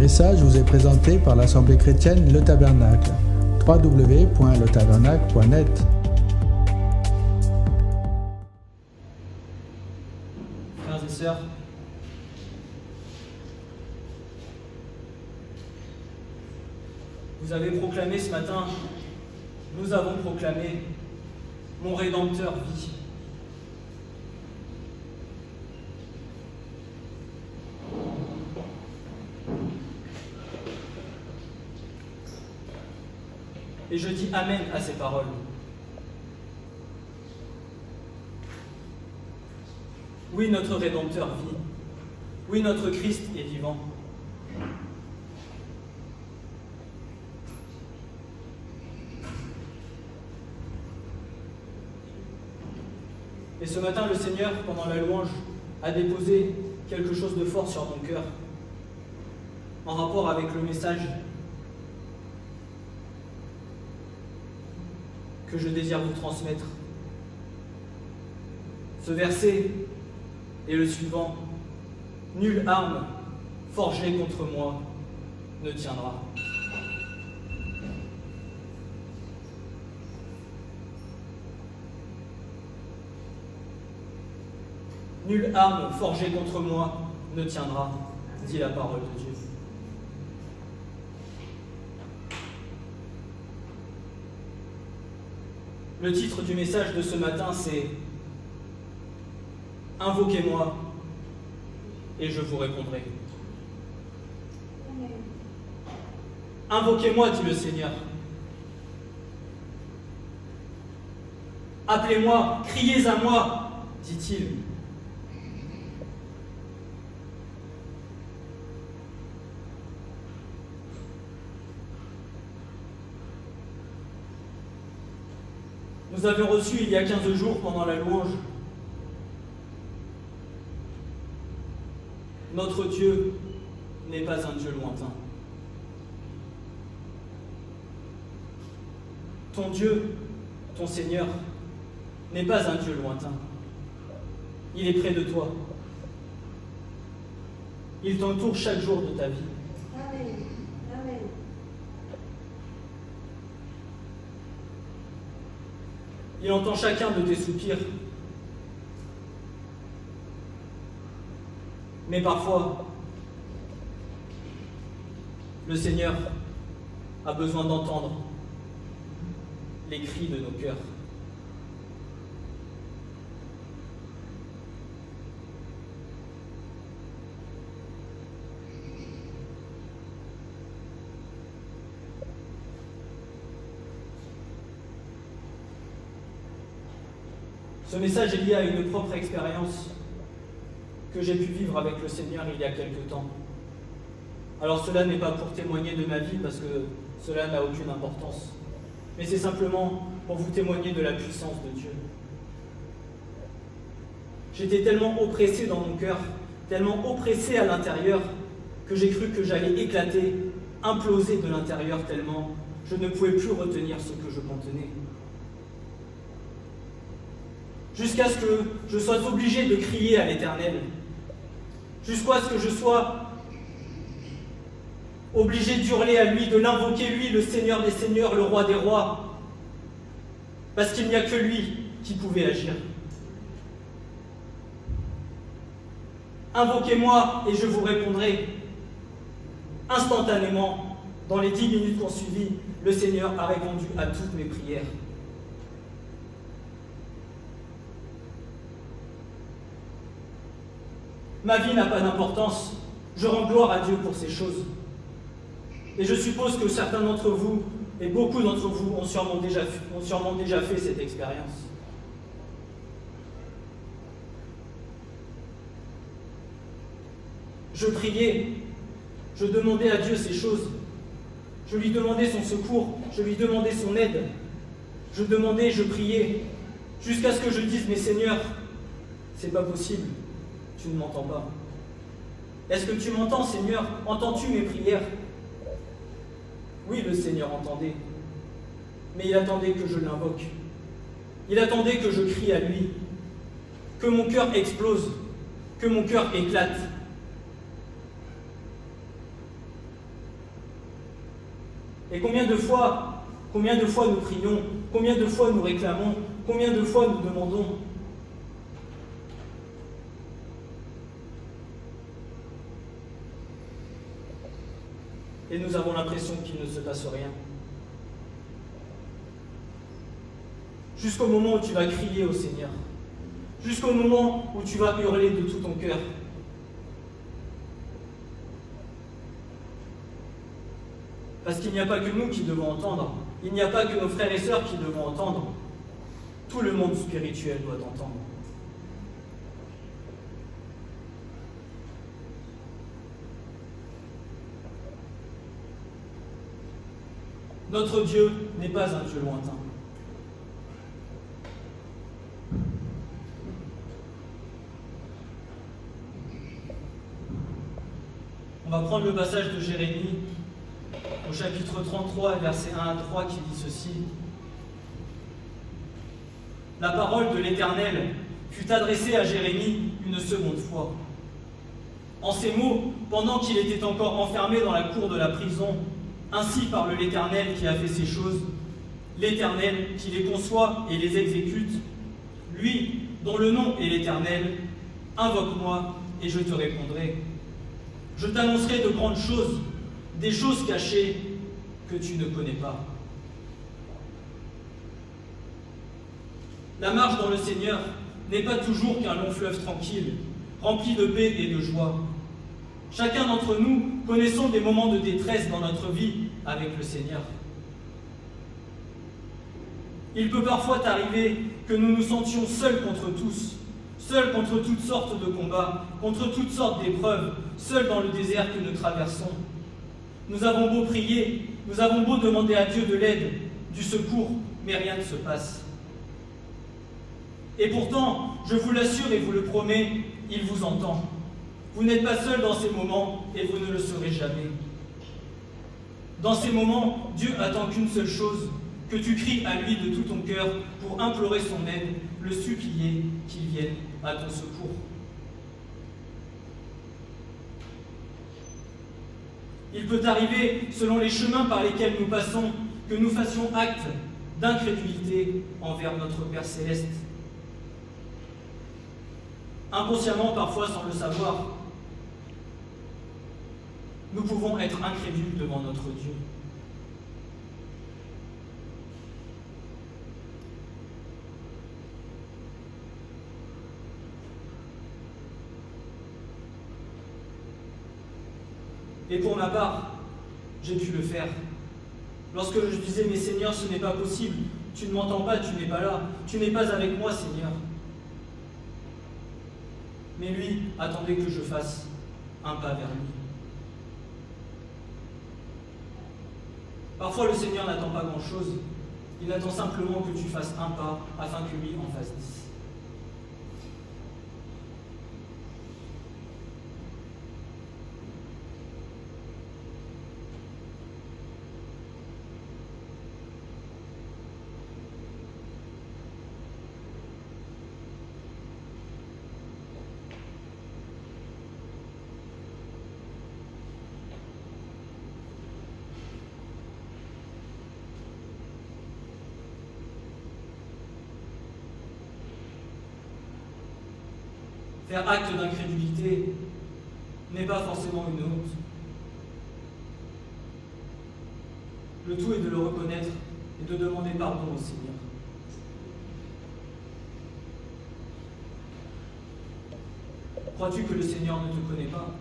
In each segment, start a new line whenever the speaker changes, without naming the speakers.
message vous est présenté par l'Assemblée chrétienne Le Tabernacle. www.letabernacle.net.
Frères et sœurs, vous avez proclamé ce matin, nous avons proclamé, mon Rédempteur vit. Et je dis Amen à ces paroles. Oui, notre Rédempteur vit. Oui, notre Christ est vivant. Et ce matin, le Seigneur, pendant la louange, a déposé quelque chose de fort sur mon cœur, en rapport avec le message que je désire vous transmettre. Ce verset est le suivant: nulle arme forgée contre moi ne tiendra. Nulle arme forgée contre moi ne tiendra, dit la parole de Dieu. Le titre du message de ce matin, c'est « Invoquez-moi et je vous répondrai ». Invoquez-moi, dit le Seigneur. Appelez-moi, criez à moi, dit-il. Nous avions reçu il y a 15 jours pendant la louange « Notre Dieu n'est pas un Dieu lointain ». Ton Dieu, ton Seigneur, n'est pas un Dieu lointain. Il est près de toi. Il t'entoure chaque jour de ta vie.
Amen. Amen.
Il entend chacun de tes soupirs. Mais parfois, le Seigneur a besoin d'entendre les cris de nos cœurs. Ce message est lié à une propre expérience que j'ai pu vivre avec le Seigneur il y a quelque temps. Alors cela n'est pas pour témoigner de ma vie parce que cela n'a aucune importance, mais c'est simplement pour vous témoigner de la puissance de Dieu. J'étais tellement oppressé dans mon cœur, tellement oppressé à l'intérieur, que j'ai cru que j'allais éclater, imploser de l'intérieur tellement je ne pouvais plus retenir ce que je contenais. Jusqu'à ce que je sois obligé de crier à l'Éternel, jusqu'à ce que je sois obligé d'hurler à lui, de l'invoquer lui, le Seigneur des Seigneurs, le Roi des Rois, parce qu'il n'y a que lui qui pouvait agir. Invoquez-moi et je vous répondrai. Instantanément, dans les 10 minutes qui ont suivi, le Seigneur a répondu à toutes mes prières. Ma vie n'a pas d'importance. Je rends gloire à Dieu pour ces choses. Et je suppose que certains d'entre vous, et beaucoup d'entre vous, ont sûrement déjà fait cette expérience. Je priais, je demandais à Dieu ces choses. Je lui demandais son secours, je lui demandais son aide. Je demandais, je priais, jusqu'à ce que je dise, mais Seigneur, c'est pas possible. Tu ne m'entends pas. Est-ce que tu m'entends, Seigneur? Entends-tu mes prières? Oui, le Seigneur entendait. Mais il attendait que je l'invoque. Il attendait que je crie à lui. Que mon cœur explose. Que mon cœur éclate. Et combien de fois nous prions, combien de fois nous réclamons, combien de fois nous demandons. Et nous avons l'impression qu'il ne se passe rien. Jusqu'au moment où tu vas crier au Seigneur. Jusqu'au moment où tu vas hurler de tout ton cœur. Parce qu'il n'y a pas que nous qui devons entendre. Il n'y a pas que nos frères et sœurs qui devons entendre. Tout le monde spirituel doit entendre. Notre Dieu n'est pas un Dieu lointain. On va prendre le passage de Jérémie au chapitre 33, versets 1 à 3, qui dit ceci. La parole de l'Éternel fut adressée à Jérémie une seconde fois. En ces mots, pendant qu'il était encore enfermé dans la cour de la prison, ainsi parle l'Éternel qui a fait ces choses, l'Éternel qui les conçoit et les exécute, lui dont le nom est l'Éternel, invoque-moi et je te répondrai. Je t'annoncerai de grandes choses, des choses cachées que tu ne connais pas. La marche dans le Seigneur n'est pas toujours qu'un long fleuve tranquille, rempli de paix et de joie. Chacun d'entre nous connaissons des moments de détresse dans notre vie avec le Seigneur. Il peut parfois arriver que nous nous sentions seuls contre tous, seuls contre toutes sortes de combats, contre toutes sortes d'épreuves, seuls dans le désert que nous traversons. Nous avons beau prier, nous avons beau demander à Dieu de l'aide, du secours, mais rien ne se passe. Et pourtant, je vous l'assure et vous le promets, il vous entend. Vous n'êtes pas seul dans ces moments et vous ne le serez jamais. Dans ces moments, Dieu attend qu'une seule chose, que tu cries à lui de tout ton cœur pour implorer son aide, le supplier qu'il vienne à ton secours. Il peut arriver, selon les chemins par lesquels nous passons, que nous fassions acte d'incrédulité envers notre Père Céleste. Inconsciemment, parfois sans le savoir, nous pouvons être incrédules devant notre Dieu. Et pour ma part, j'ai pu le faire. Lorsque je disais, mais Seigneur, ce n'est pas possible, tu ne m'entends pas, tu n'es pas là, tu n'es pas avec moi, Seigneur. Mais lui attendait que je fasse un pas vers lui. Parfois, le Seigneur n'attend pas grand-chose, il attend simplement que tu fasses un pas afin que lui en fasse 10. Faire acte d'incrédulité n'est pas forcément une honte. Le tout est de le reconnaître et de demander pardon au Seigneur. Crois-tu que le Seigneur ne te connaît pas?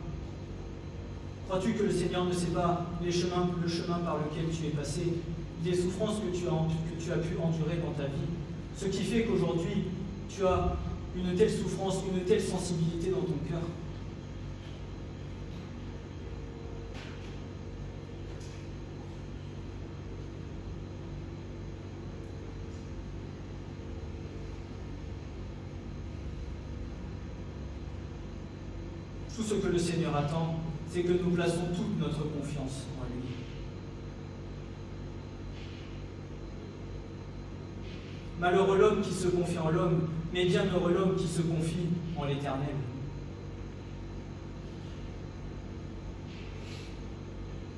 Crois-tu que le Seigneur ne sait pas le chemin par lequel tu es passé, les souffrances que tu as pu endurer dans ta vie, ce qui fait qu'aujourd'hui tu as une telle souffrance, une telle sensibilité dans ton cœur? Tout ce que le Seigneur attend, c'est que nous plaçons toute notre confiance en lui. Malheureux l'homme qui se confie en l'homme, mais bienheureux l'homme qui se confie en l'Éternel.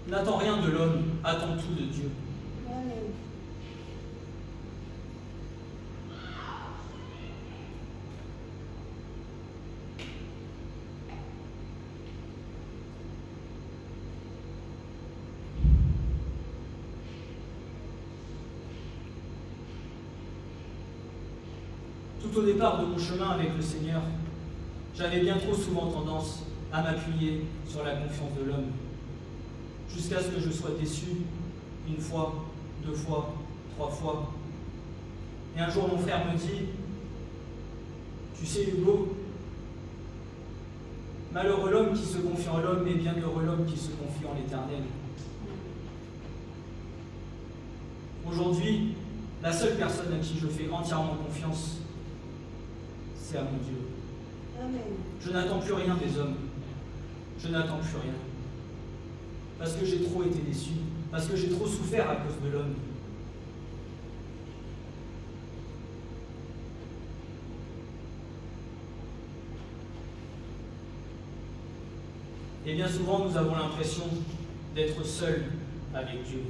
N'attends rien de l'homme, attends tout de Dieu.
Amen.
Tout au départ de mon chemin avec le Seigneur, j'avais bien trop souvent tendance à m'appuyer sur la confiance de l'homme, jusqu'à ce que je sois déçu une fois, 2 fois, 3 fois. Et un jour, mon frère me dit, « Tu sais, Hugo, malheureux l'homme qui se confie en l'homme, mais bienheureux l'homme qui se confie en l'Éternel. » Aujourd'hui, la seule personne à qui je fais entièrement confiance, c'est à mon Dieu.
Amen.
Je n'attends plus rien des hommes. Je n'attends plus rien. Parce que j'ai trop été déçu. Parce que j'ai trop souffert à cause de l'homme. Et bien souvent, nous avons l'impression d'être seuls avec Dieu.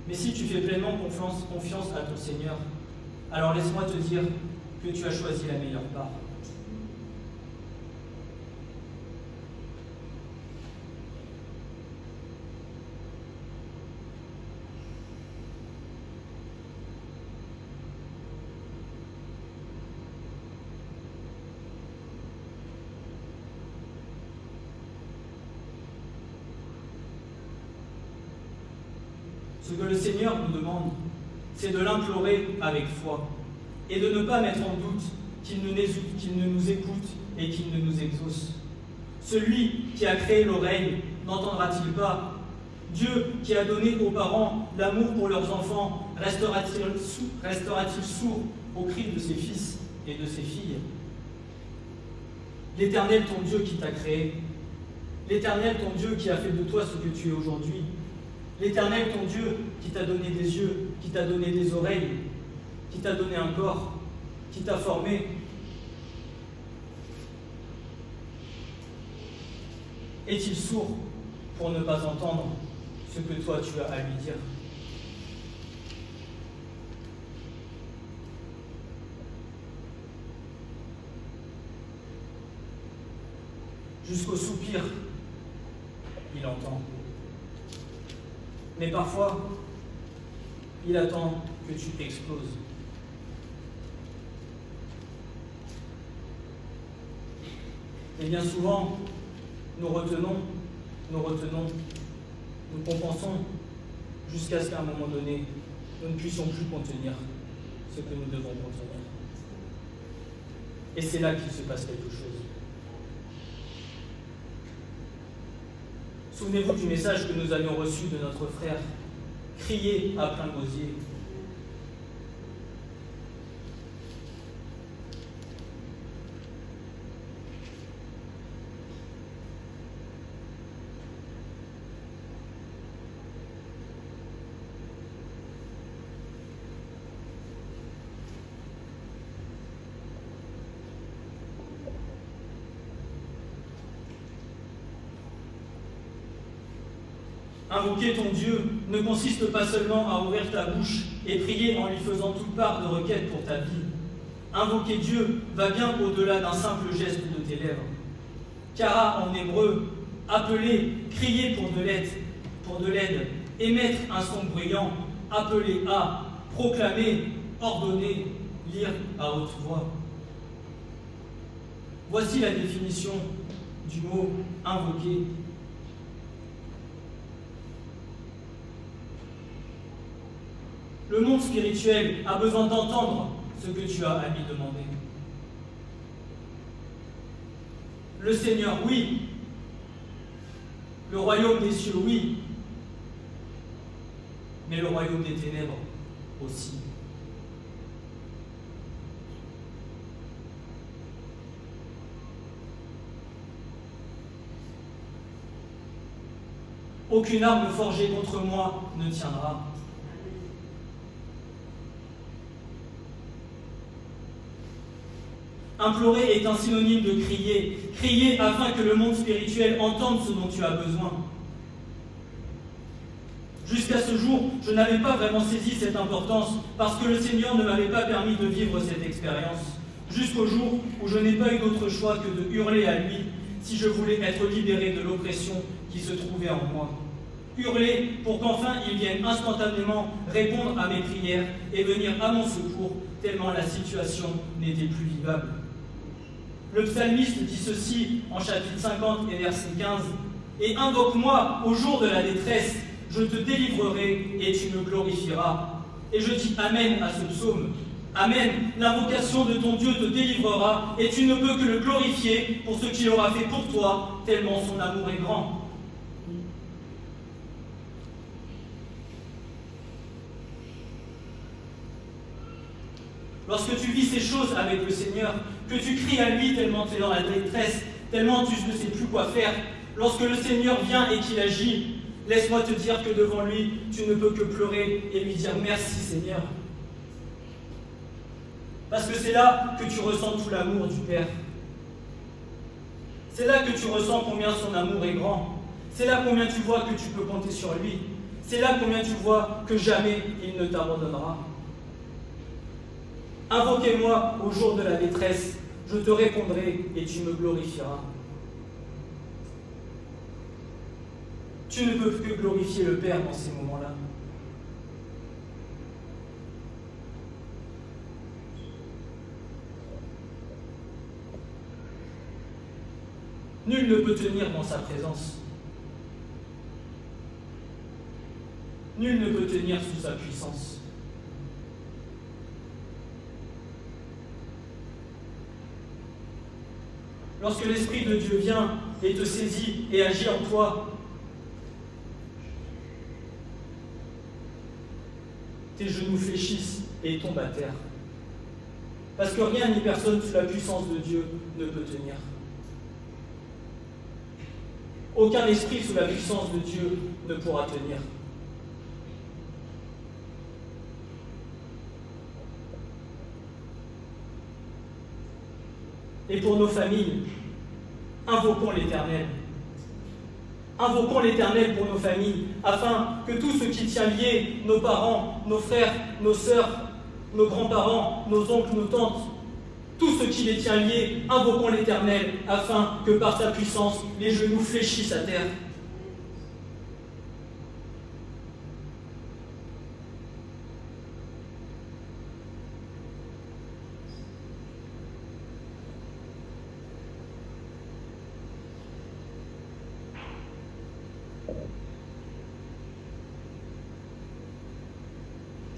Mais si tu fais pleinement confiance à ton Seigneur, alors laisse-moi te dire que tu as choisi la meilleure part. Ce que le Seigneur nous demande, c'est de l'implorer avec foi et de ne pas mettre en doute qu'il ne nous écoute et qu'il ne nous exauce. Celui qui a créé l'oreille n'entendra-t-il pas? Dieu qui a donné aux parents l'amour pour leurs enfants restera-t-il sourd aux cris de ses fils et de ses filles? L'Éternel, ton Dieu qui t'a créé, l'Éternel, ton Dieu qui a fait de toi ce que tu es aujourd'hui, l'Éternel, ton Dieu, qui t'a donné des yeux, qui t'a donné des oreilles, qui t'a donné un corps, qui t'a formé. Est-il sourd pour ne pas entendre ce que toi tu as à lui dire? Jusqu'au soupir, il entend. Mais parfois, il attend que tu exploses. Et bien souvent, nous retenons, nous compensons, jusqu'à ce qu'à un moment donné, nous ne puissions plus contenir ce que nous devons contenir. Et c'est là qu'il se passe quelque chose. Souvenez-vous du message que nous avions reçu de notre frère. Criez à plein gosier. Invoquer ton Dieu ne consiste pas seulement à ouvrir ta bouche et prier en lui faisant toute part de requêtes pour ta vie. Invoquer Dieu va bien au-delà d'un simple geste de tes lèvres. Kara en hébreu, appeler, crier pour de l'aide, émettre un son bruyant, appeler à, proclamer, ordonner, lire à haute voix. Voici la définition du mot invoquer. Le monde spirituel a besoin d'entendre ce que tu as à lui demander. Le Seigneur, oui. Le royaume des cieux, oui. Mais le royaume des ténèbres aussi. Aucune arme forgée contre moi ne tiendra. Implorer est un synonyme de crier. Crier afin que le monde spirituel entende ce dont tu as besoin. Jusqu'à ce jour, je n'avais pas vraiment saisi cette importance parce que le Seigneur ne m'avait pas permis de vivre cette expérience. Jusqu'au jour où je n'ai pas eu d'autre choix que de hurler à lui si je voulais être libéré de l'oppression qui se trouvait en moi. Hurler pour qu'enfin il vienne instantanément répondre à mes prières et venir à mon secours, tellement la situation n'était plus vivable. Le psalmiste dit ceci en chapitre 50 et verset 15 « Et invoque-moi au jour de la détresse, je te délivrerai et tu me glorifieras. » Et je dis Amen à ce psaume. Amen, l'invocation de ton Dieu te délivrera et tu ne peux que le glorifier pour ce qu'il aura fait pour toi, tellement son amour est grand. Lorsque tu vis ces choses avec le Seigneur, que tu cries à lui tellement tu es dans la détresse, tellement tu ne sais plus quoi faire, lorsque le Seigneur vient et qu'il agit, laisse-moi te dire que devant lui, tu ne peux que pleurer et lui dire merci Seigneur. Parce que c'est là que tu ressens tout l'amour du Père. C'est là que tu ressens combien son amour est grand. C'est là combien tu vois que tu peux compter sur lui. C'est là combien tu vois que jamais il ne t'abandonnera. Invoquez-moi au jour de la détresse, je te répondrai et tu me glorifieras. Tu ne peux que glorifier le Père dans ces moments-là. Nul ne peut tenir dans sa présence. Nul ne peut tenir sous sa puissance. Lorsque l'Esprit de Dieu vient et te saisit et agit en toi, tes genoux fléchissent et tombent à terre. Parce que rien ni personne sous la puissance de Dieu ne peut tenir. Aucun esprit sous la puissance de Dieu ne pourra tenir. Et pour nos familles, invoquons l'Éternel. Invoquons l'Éternel pour nos familles, afin que tout ce qui tient lié, nos parents, nos frères, nos sœurs, nos grands-parents, nos oncles, nos tantes, tout ce qui les tient liés, invoquons l'Éternel, afin que par sa puissance, les genoux fléchissent à terre.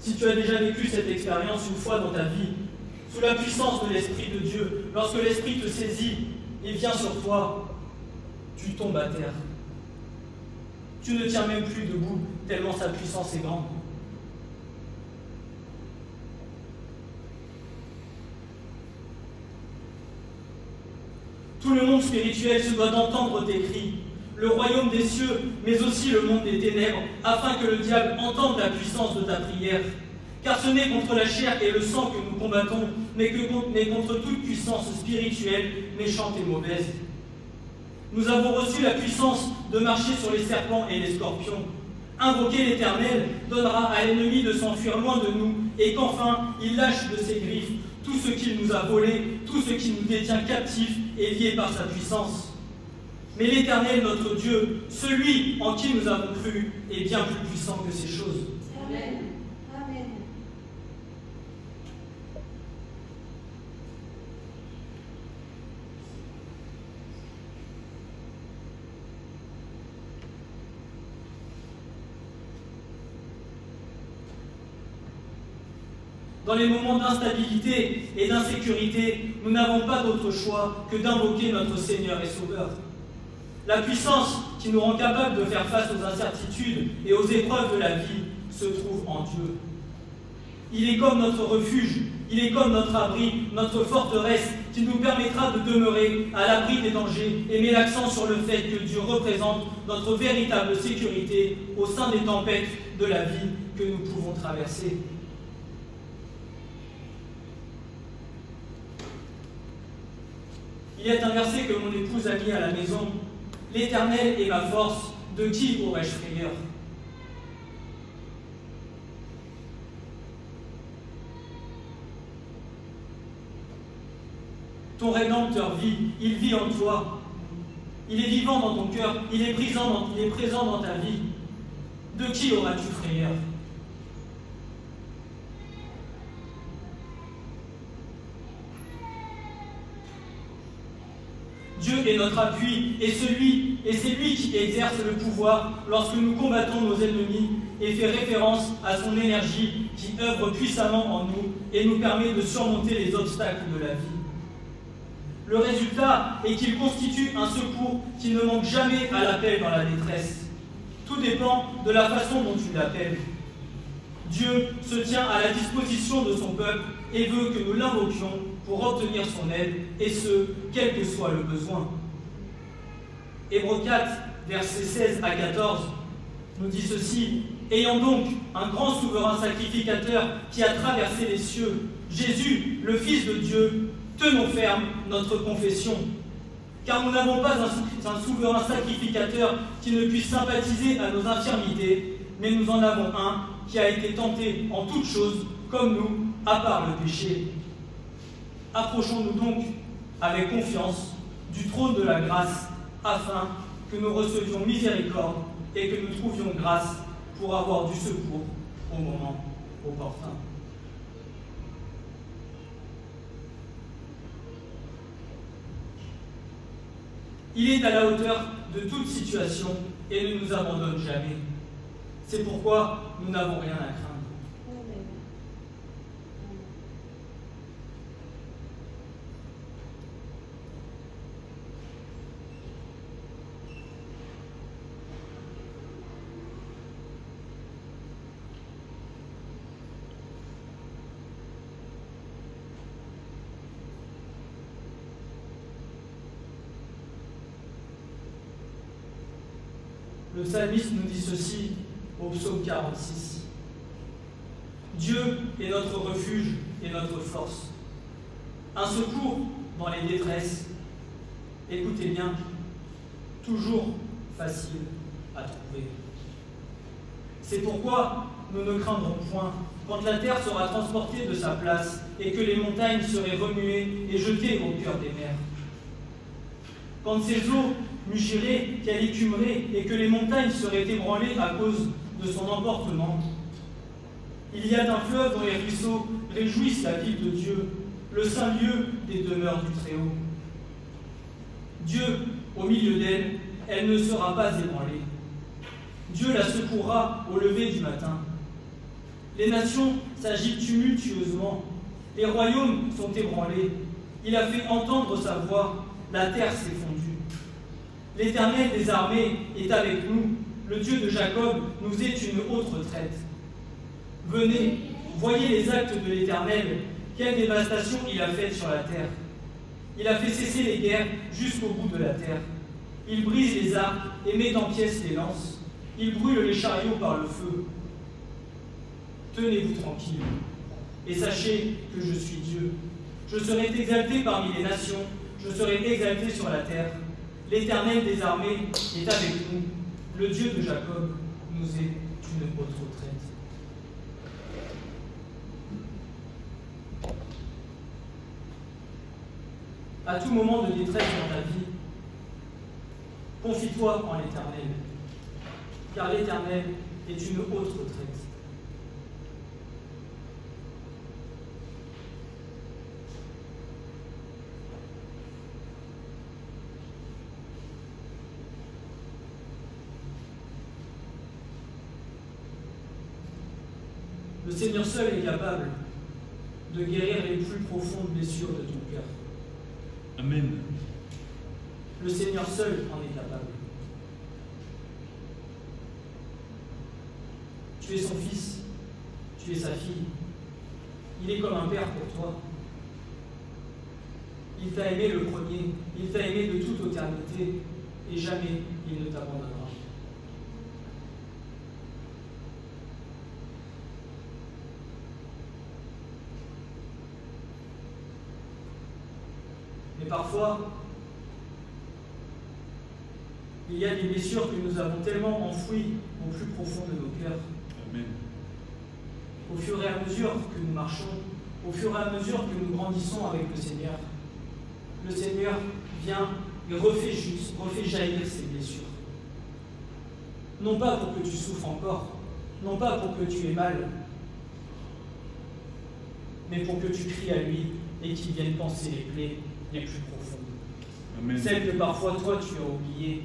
Si tu as déjà vécu cette expérience une fois dans ta vie, sous la puissance de l'Esprit de Dieu, lorsque l'Esprit te saisit et vient sur toi, tu tombes à terre. Tu ne tiens même plus debout, tellement sa puissance est grande. Tout le monde spirituel se doit d'entendre tes cris, le royaume des cieux, mais aussi le monde des ténèbres, afin que le diable entende la puissance de ta prière. Car ce n'est contre la chair et le sang que nous combattons, mais contre toute puissance spirituelle, méchante et mauvaise. Nous avons reçu la puissance de marcher sur les serpents et les scorpions. Invoquer l'Éternel donnera à l'ennemi de s'enfuir loin de nous, et qu'enfin il lâche de ses griffes tout ce qu'il nous a volé, tout ce qui nous détient captifs et liés par sa puissance. Mais l'Éternel, notre Dieu, celui en qui nous avons cru, est bien plus puissant que ces choses.
Amen. Amen.
Dans les moments d'instabilité et d'insécurité, nous n'avons pas d'autre choix que d'invoquer notre Seigneur et Sauveur. La puissance qui nous rend capables de faire face aux incertitudes et aux épreuves de la vie se trouve en Dieu. Il est comme notre refuge, il est comme notre abri, notre forteresse qui nous permettra de demeurer à l'abri des dangers et met l'accent sur le fait que Dieu représente notre véritable sécurité au sein des tempêtes de la vie que nous pouvons traverser. y a un verset que mon épouse a mis à la maison. L'Éternel est ma force, de qui aurais-je frayeur? Ton Rédempteur vit, il vit en toi. Il est vivant dans ton cœur, il est présent dans ta vie. De qui auras-tu frayeur? Dieu est notre appui et c'est lui qui exerce le pouvoir lorsque nous combattons nos ennemis et fait référence à son énergie qui œuvre puissamment en nous et nous permet de surmonter les obstacles de la vie. Le résultat est qu'il constitue un secours qui ne manque jamais à l'appel dans la détresse. Tout dépend de la façon dont tu l'appelles. Dieu se tient à la disposition de son peuple et veut que nous l'invoquions pour obtenir son aide, et ce, quel que soit le besoin. Hébreux 4, versets 16 à 14, nous dit ceci: « Ayant donc un grand souverain sacrificateur qui a traversé les cieux, Jésus, le Fils de Dieu, tenons ferme notre confession. Car nous n'avons pas un souverain sacrificateur qui ne puisse sympathiser à nos infirmités, mais nous en avons un qui a été tenté en toutes choses, comme nous, à part le péché. Approchons-nous donc avec confiance du trône de la grâce, afin que nous recevions miséricorde et que nous trouvions grâce pour avoir du secours au moment opportun. » Il est à la hauteur de toute situation et ne nous abandonne jamais. C'est pourquoi nous n'avons rien à craindre. Le psalmiste nous dit ceci au psaume 46. Dieu est notre refuge et notre force, un secours dans les détresses. Écoutez bien, toujours facile à trouver. C'est pourquoi nous ne craindrons point quand la terre sera transportée de sa place et que les montagnes seraient remuées et jetées au cœur des mers. Quand ces eaux mugiraient, qu'elle écumerait et que les montagnes seraient ébranlées à cause de son emportement. Il y a un fleuve dont les ruisseaux réjouissent la ville de Dieu, le saint lieu des demeures du Très-Haut. Dieu, au milieu d'elle, elle ne sera pas ébranlée. Dieu la secourra au lever du matin. Les nations s'agitent tumultueusement, les royaumes sont ébranlés. Il a fait entendre sa voix, la terre s'est fondue. L'Éternel des armées est avec nous, le Dieu de Jacob nous est une haute retraite. Venez, voyez les actes de l'Éternel, quelle dévastation il a faite sur la terre. Il a fait cesser les guerres jusqu'au bout de la terre. Il brise les arcs et met en pièces les lances. Il brûle les chariots par le feu. Tenez-vous tranquille et sachez que je suis Dieu. Je serai exalté parmi les nations, je serai exalté sur la terre. L'Éternel des armées est avec nous, le Dieu de Jacob nous est une haute retraite. À tout moment de détresse dans ta vie, confie-toi en l'Éternel, car l'Éternel est une haute retraite. Le Seigneur seul est capable de guérir les plus profondes blessures de ton cœur.
Amen.
Le Seigneur seul en est capable. Tu es son fils, tu es sa fille. Il est comme un père pour toi. Il t'a aimé le premier, il t'a aimé de toute éternité, et jamais il ne t'abandonnera. Mais parfois, Il y a des blessures que nous avons tellement enfouies au plus profond de nos cœurs.
Amen.
Au fur et à mesure que nous marchons, au fur et à mesure que nous grandissons avec le Seigneur vient et refait jaillir ces blessures. Non pas pour que tu souffres encore, non pas pour que tu aies mal, mais pour que tu cries à lui et qu'il vienne panser les plaies les plus profondes.
Amen.
Celles que parfois toi tu as oubliées,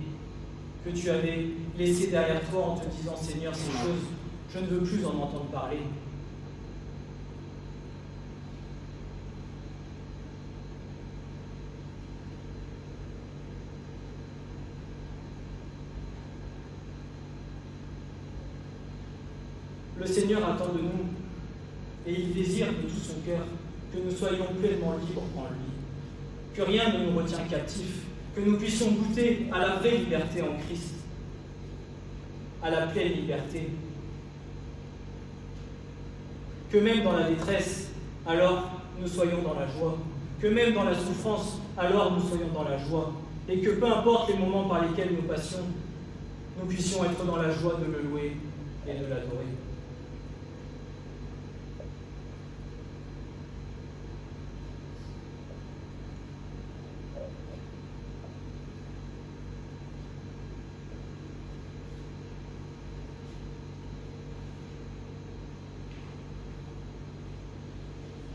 que tu avais laissées derrière toi en te disant Seigneur, ces choses, je ne veux plus en entendre parler. Le Seigneur attend de nous, et il désire de tout son cœur que nous soyons pleinement libres en lui, que rien ne nous retient captifs, que nous puissions goûter à la vraie liberté en Christ, à la pleine liberté, que même dans la détresse, alors nous soyons dans la joie, que même dans la souffrance, alors nous soyons dans la joie, et que peu importe les moments par lesquels nous passions, nous puissions être dans la joie de le louer et de l'adorer.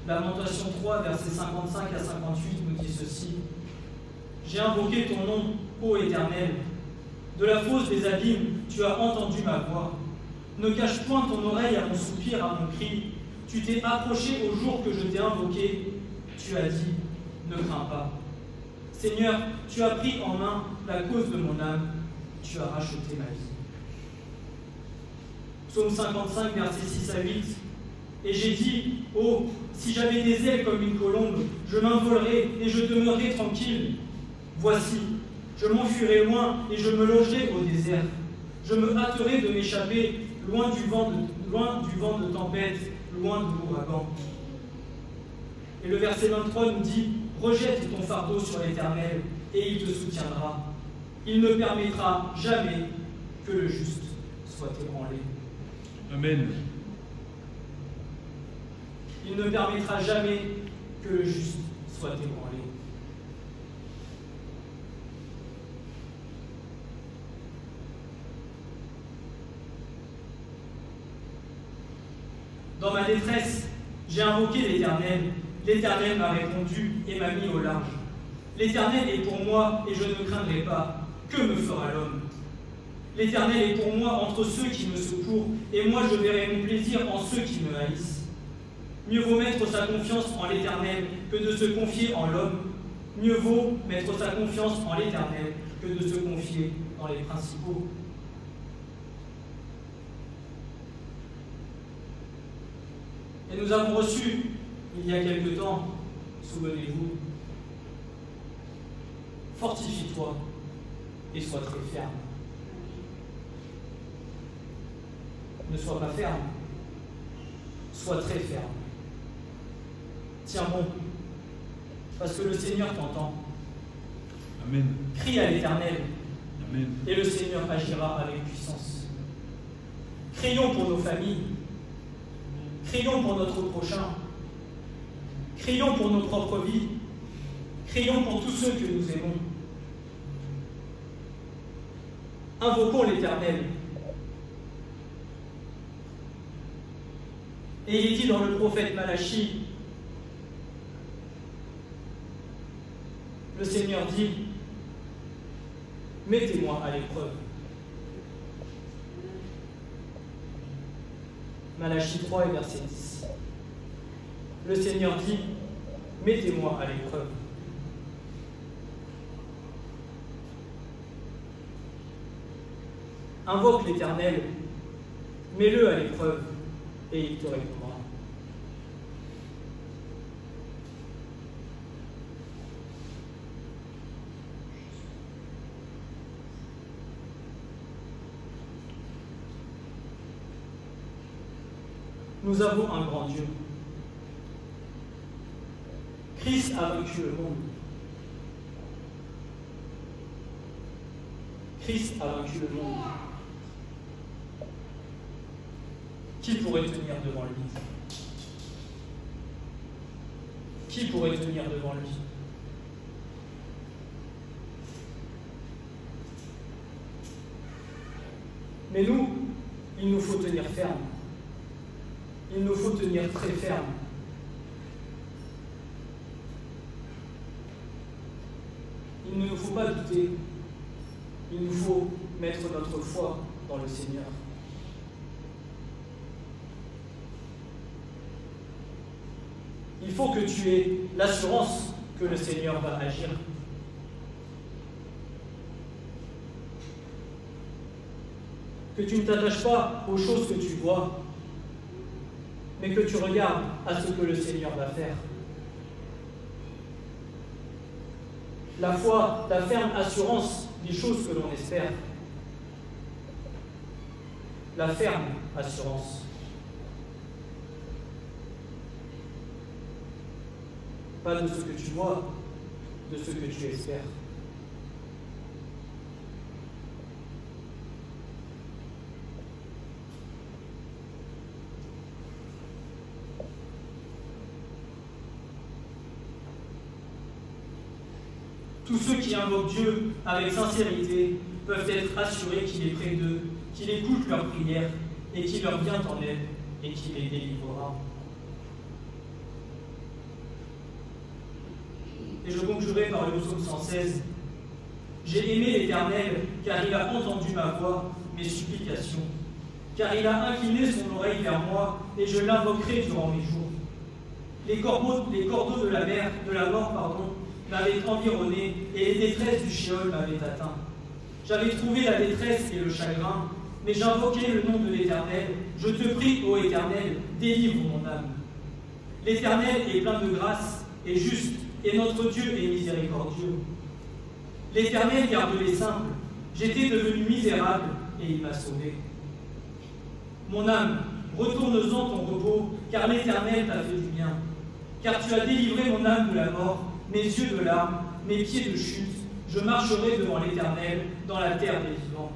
Lamentation 3, versets 55 à 58 nous dit ceci. J'ai invoqué ton nom, ô Éternel. De la fosse des abîmes, tu as entendu ma voix. Ne cache point ton oreille à mon soupir, à mon cri. Tu t'es approché au jour que je t'ai invoqué. Tu as dit, ne crains pas. Seigneur, tu as pris en main la cause de mon âme. Tu as racheté ma vie. Psaume 55, versets 6 à 8. Et j'ai dit, oh, si j'avais des ailes comme une colombe, je m'envolerais et je demeurerais tranquille. Voici, je m'enfuirai loin et je me logerai au désert. Je me hâterai de m'échapper loin du vent de tempête, loin de l'ouragan. Et le verset 23 nous dit, rejette ton fardeau sur l'Éternel et il te soutiendra. Il ne permettra jamais que le juste soit ébranlé.
Amen.
Il ne permettra jamais que le juste soit ébranlé. Dans ma détresse, j'ai invoqué l'Éternel. L'Éternel m'a répondu et m'a mis au large. L'Éternel est pour moi et je ne craindrai pas. Que me fera l'homme? L'Éternel est pour moi entre ceux qui me secourent, et moi je verrai mon plaisir en ceux qui me haïssent. Mieux vaut mettre sa confiance en l'Éternel que de se confier en l'homme. Mieux vaut mettre sa confiance en l'Éternel que de se confier dans les principaux. Et nous avons reçu, il y a quelque temps, souvenez-vous, fortifie-toi et sois très ferme. Ne sois pas ferme, sois très ferme. Tiens bon, parce que le Seigneur t'entend.
Amen.
Crie à l'Éternel,
Amen.
et le Seigneur agira avec puissance. Crions pour nos familles, crions pour notre prochain, crions pour nos propres vies, crions pour tous ceux que nous aimons. Invoquons l'Éternel. Et il est dit dans le prophète Malachie, le Seigneur dit, mettez-moi à l'épreuve. Malachie 3 et verset 10. Le Seigneur dit, mettez-moi à l'épreuve. Invoque l'Éternel, mets-le à l'épreuve, et il te répondra. Nous avons un grand Dieu. Christ a vaincu le monde. Christ a vaincu le monde. Qui pourrait tenir devant lui? Qui pourrait tenir devant lui? Mais nous, il nous faut tenir ferme. Il nous faut tenir très ferme. Il ne nous faut pas douter. Il nous faut mettre notre foi dans le Seigneur. Il faut que tu aies l'assurance que le Seigneur va agir. Que tu ne t'attaches pas aux choses que tu vois, mais que tu regardes à ce que le Seigneur va faire. La foi, la ferme assurance des choses que l'on espère. La ferme assurance. Pas de ce que tu vois, de ce que tu espères. Tous ceux qui invoquent Dieu avec sincérité peuvent être assurés qu'il est près d'eux, qu'il écoute leurs prières et qu'il leur vient en aide et qu'il les délivrera. Et je conclurai par le psaume 116. J'ai aimé l'Éternel, car il a entendu ma voix, mes supplications, car il a incliné son oreille vers moi, et je l'invoquerai durant mes jours. Les cordeaux de la mort, m'avaient environné, et les détresses du Sheol m'avaient atteint. J'avais trouvé la détresse et le chagrin, mais j'invoquais le nom de l'Éternel. Je te prie, ô Éternel, délivre mon âme. L'Éternel est plein de grâce et juste, et notre Dieu est miséricordieux. L'Éternel garde les simples. J'étais devenu misérable, et il m'a sauvé. Mon âme, retourne-en ton repos, car l'Éternel t'a fait du bien. Car tu as délivré mon âme de la mort, mes yeux de larmes, mes pieds de chute. Je marcherai devant l'Éternel dans la terre des vivants.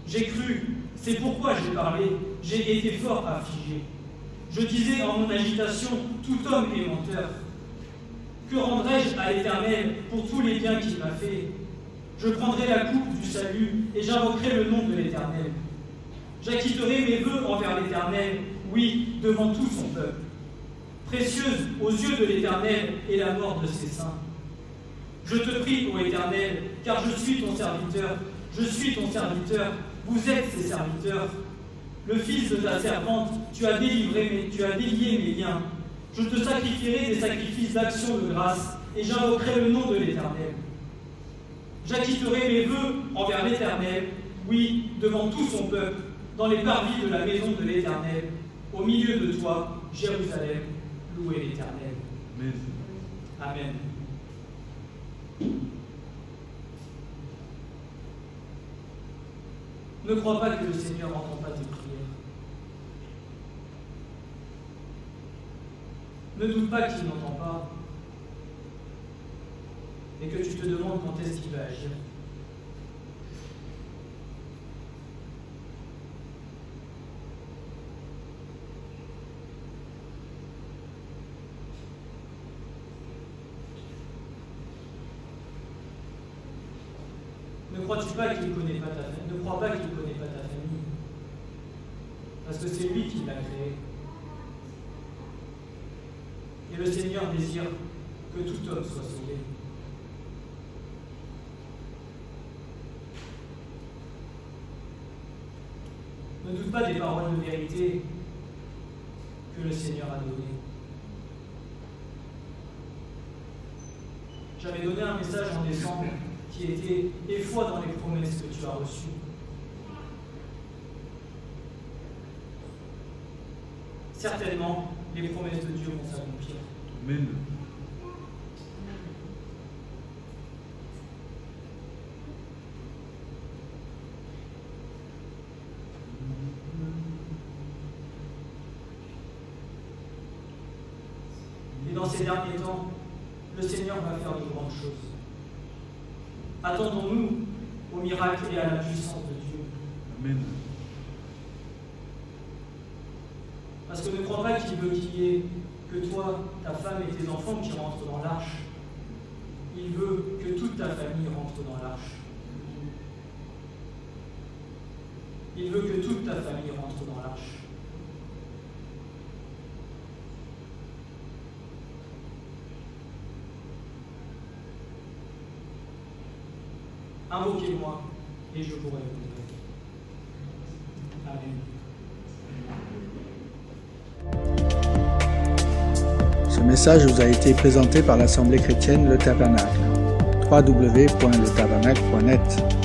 J'ai cru, c'est pourquoi j'ai parlé, j'ai été fort affligé. Je disais en mon agitation, tout homme est menteur. Que rendrai-je à l'Éternel pour tous les biens qu'il m'a fait? Je prendrai la coupe du salut et j'invoquerai le nom de l'Éternel. J'acquitterai mes vœux envers l'Éternel, oui, devant tout son peuple. Précieuse aux yeux de l'Éternel est la mort de ses saints. Je te prie, ô Éternel, car je suis ton serviteur. Je suis ton serviteur, vous êtes ses serviteurs. Le fils de ta servante, tu as délié mes liens. Je te sacrifierai des sacrifices d'action de grâce, et j'invoquerai le nom de l'Éternel. J'acquitterai mes vœux envers l'Éternel, oui, devant tout son peuple, dans les parvis de la maison de l'Éternel, au milieu de toi, Jérusalem, louez l'Éternel.
Amen.
Amen. Ne crois pas que le Seigneur n'entend pas tes prières. Ne doute pas qu'il n'entend pas et que tu te demandes quand est-ce qu'il va agir. Ne crois-tu pas qu'il ne connaît pas ta famille? Ne crois pas qu'il ne connaît pas ta famille. Parce que c'est lui qui l'a créée. Et le Seigneur désire que tout homme soit sauvé. Ne doute pas des paroles de vérité que le Seigneur a données. J'avais donné un message en décembre qui était « Aie foi dans les promesses que tu as reçues ». Certainement, les promesses de Dieu vont s'accomplir.
Amen.
Et dans ces derniers temps, le Seigneur va faire de grandes choses. Attendons-nous au miracle et à la puissance de Dieu.
Amen.
Parce que ne crois pas qu'il veut qu'il y ait que toi, ta femme et tes enfants qui rentrent dans l'arche. Il veut que toute ta famille rentre dans l'arche. Il veut que toute ta famille rentre dans l'arche. Invoquez-moi et je vous répondrai. Amen.
Ce message vous a été présenté par l'Assemblée chrétienne Le Tabernacle. www.letabernacle.net